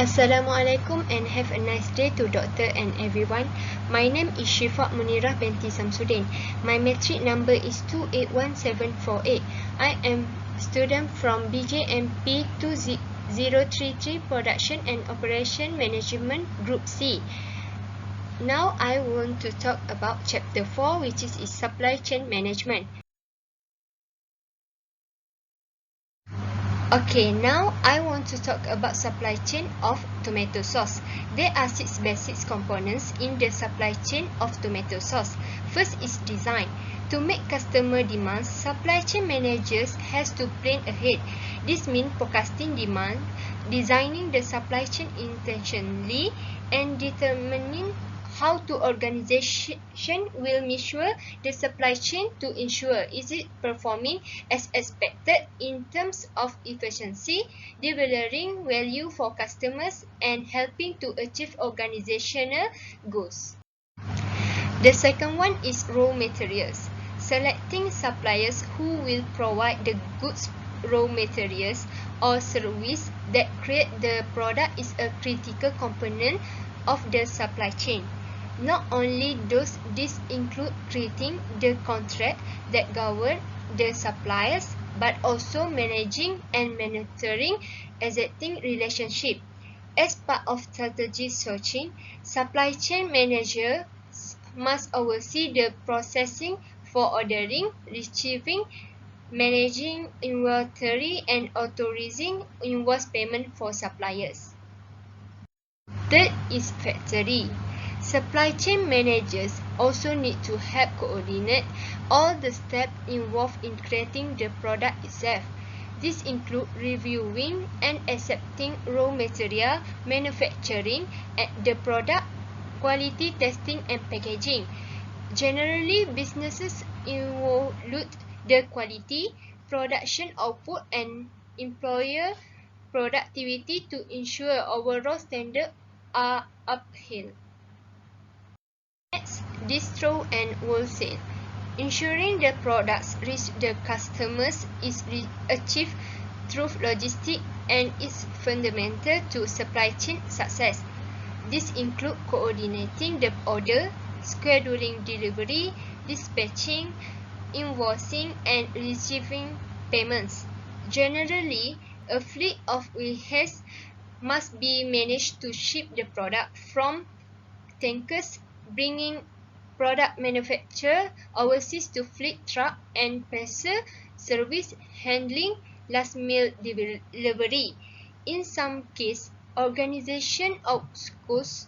Assalamualaikum and have a nice day to doctor and everyone. My name is Syifa Munirah binti Samsudin. My metric number is 281748. I am student from BJMP 2033 Production and Operation Management Group C. Now I want to talk about chapter 4, which is supply chain management. Okay, now I want to talk about supply chain of tomato sauce. There are 6 basic components in the supply chain of tomato sauce. First is design. To meet customer demands, supply chain managers has to plan ahead. This means forecasting demand, designing the supply chain intentionally, and determining how to organization will measure the supply chain to ensure is it performing as expected in terms of efficiency, delivering value for customers, and helping to achieve organizational goals. The second one is raw materials. Selecting suppliers who will provide the goods, raw materials, or service that create the product is a critical component of the supply chain. Not only does this include creating the contract that govern the suppliers, but also managing and monitoring existing relationship. As part of strategy sourcing, supply chain managers must oversee the processing for ordering, receiving, managing inventory, and authorizing invoice payment for suppliers. Third is factory. Supply chain managers also need to help coordinate all the steps involved in creating the product itself. This includes reviewing and accepting raw material, manufacturing, and the product, quality testing, and packaging. Generally, businesses include the quality, production output, and employer productivity to ensure overall standards are upheld. Next, distro and wholesale. Ensuring the products reach the customers is achieved through logistics and is fundamental to supply chain success. This includes coordinating the order, scheduling delivery, dispatching, invoicing, and receiving payments. Generally, a fleet of warehouses must be managed to ship the product from tankers, bringing product manufacture overseas to fleet truck and parcel service handling last mile delivery. In some cases, organization outsource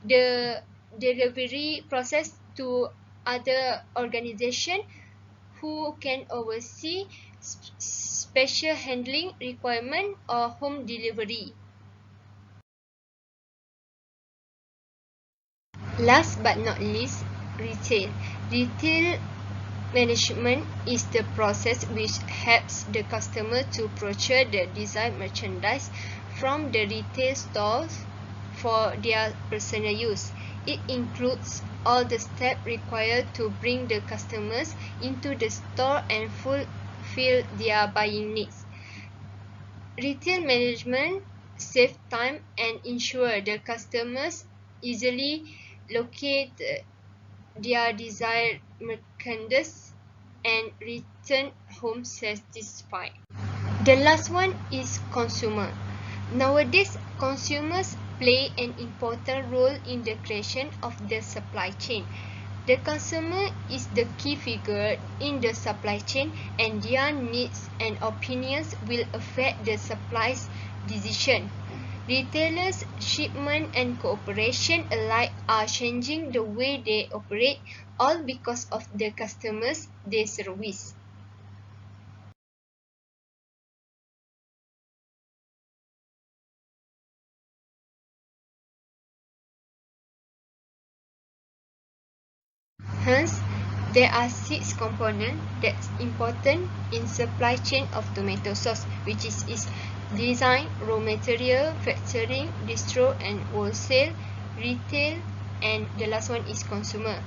the delivery process to other organization who can oversee special handling requirement or home delivery. Last but not least, retail. Retail management is the process which helps the customer to procure the desired merchandise from the retail stores for their personal use. It includes all the steps required to bring the customers into the store and fulfill their buying needs. Retail management saves time and ensure the customers easily locate their desired merchandise and return home satisfied. The last one is consumer. Nowadays, consumers play an important role in the creation of the supply chain. The consumer is the key figure in the supply chain, and their needs and opinions will affect the supply's decision. Retailers, shipment, and cooperation alike are changing the way they operate, all because of the customers they service. Hence, there are 6 components that's important in supply chain of tomato sauce, which is design, raw material, factoring, distro and wholesale, retail, and the last one is consumer.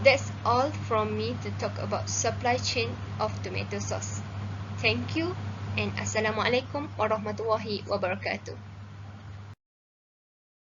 That's all from me to talk about supply chain of tomato sauce. Thank you and Assalamualaikum warahmatullahi wabarakatuh.